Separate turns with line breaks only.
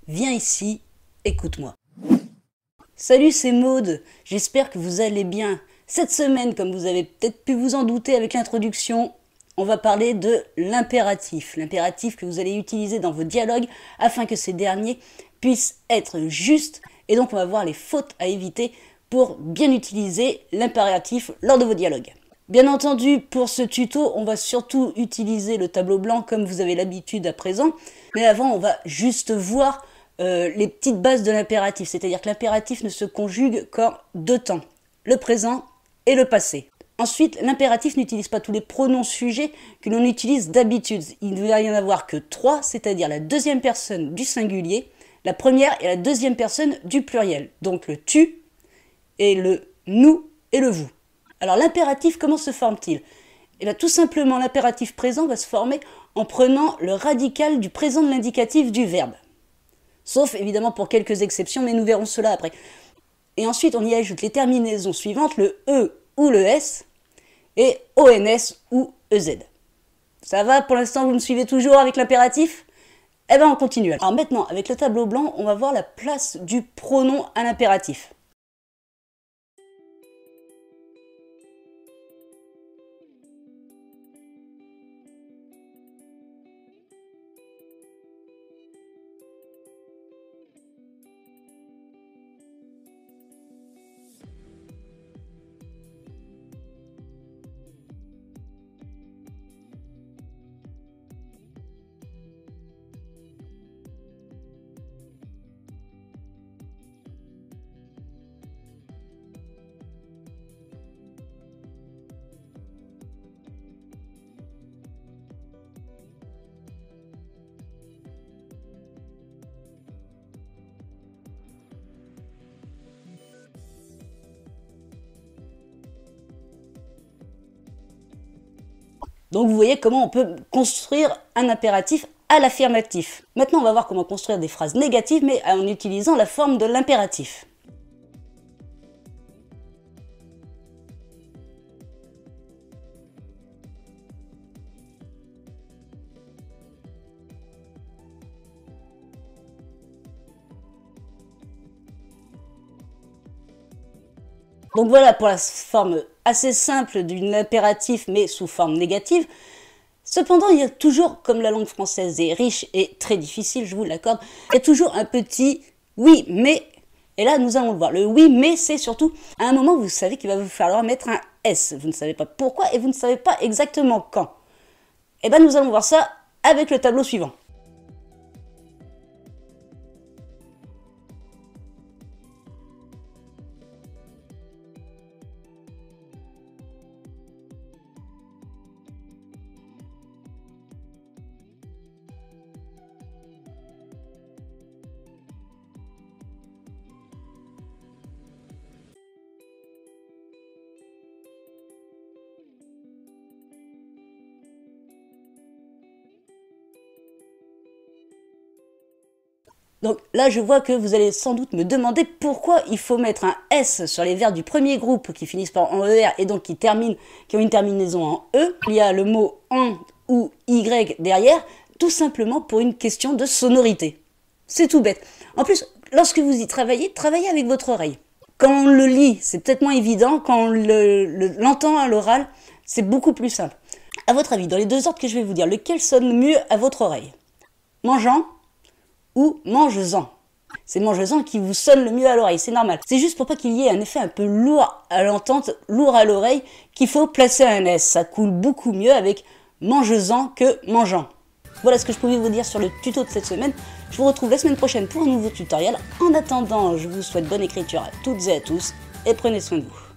Viens ici, écoute-moi. Salut, c'est Maude, j'espère que vous allez bien. Cette semaine, comme vous avez peut-être pu vous en douter avec l'introduction, on va parler de l'impératif. L'impératif que vous allez utiliser dans vos dialogues afin que ces derniers puissent être justes. Et donc on va voir les fautes à éviter pour bien utiliser l'impératif lors de vos dialogues. Bien entendu, pour ce tuto, on va surtout utiliser le tableau blanc comme vous avez l'habitude à présent. Mais avant, on va juste voir les petites bases de l'impératif. C'est-à-dire que l'impératif ne se conjugue qu'en deux temps, le présent et le passé. Ensuite, l'impératif n'utilise pas tous les pronoms sujets que l'on utilise d'habitude. Il ne va y en avoir que trois, c'est-à-dire la deuxième personne du singulier, la première et la deuxième personne du pluriel. Donc le tu et le nous et le vous. Alors l'impératif, comment se forme-t-il? Eh bien, tout simplement, l'impératif présent va se former en prenant le radical du présent de l'indicatif du verbe. Sauf évidemment pour quelques exceptions, mais nous verrons cela après. Et ensuite, on y ajoute les terminaisons suivantes, le E ou le S, et ONS ou EZ. Ça va, pour l'instant, vous me suivez toujours avec l'impératif? Eh bien, on continue. Alors maintenant, avec le tableau blanc, on va voir la place du pronom à l'impératif. Donc vous voyez comment on peut construire un impératif à l'affirmatif. Maintenant, on va voir comment construire des phrases négatives, mais en utilisant la forme de l'impératif. Donc voilà pour la forme assez simple d'une impératif, mais sous forme négative. Cependant, il y a toujours, comme la langue française est riche et très difficile, je vous l'accorde, il y a toujours un petit oui, mais, et là nous allons le voir. Le oui, mais, c'est surtout à un moment où vous savez qu'il va vous falloir mettre un S. Vous ne savez pas pourquoi et vous ne savez pas exactement quand. Et bien nous allons voir ça avec le tableau suivant. Donc là, je vois que vous allez sans doute me demander pourquoi il faut mettre un S sur les verbes du premier groupe qui finissent par en ER et donc qui ont une terminaison en E. Il y a le mot en ou Y derrière, tout simplement pour une question de sonorité. C'est tout bête. En plus, lorsque vous y travaillez, travaillez avec votre oreille. Quand on le lit, c'est peut-être moins évident. Quand on l'entend à l'oral, c'est beaucoup plus simple. À votre avis, dans les deux ordres que je vais vous dire, lequel sonne mieux à votre oreille? Mangeant ou mange-en. C'est mange-en qui vous sonne le mieux à l'oreille, c'est normal. C'est juste pour pas qu'il y ait un effet un peu lourd à l'entente, lourd à l'oreille, qu'il faut placer un S. Ça coule beaucoup mieux avec mange-en que mangeant. Voilà ce que je pouvais vous dire sur le tuto de cette semaine. Je vous retrouve la semaine prochaine pour un nouveau tutoriel. En attendant, je vous souhaite bonne écriture à toutes et à tous et prenez soin de vous.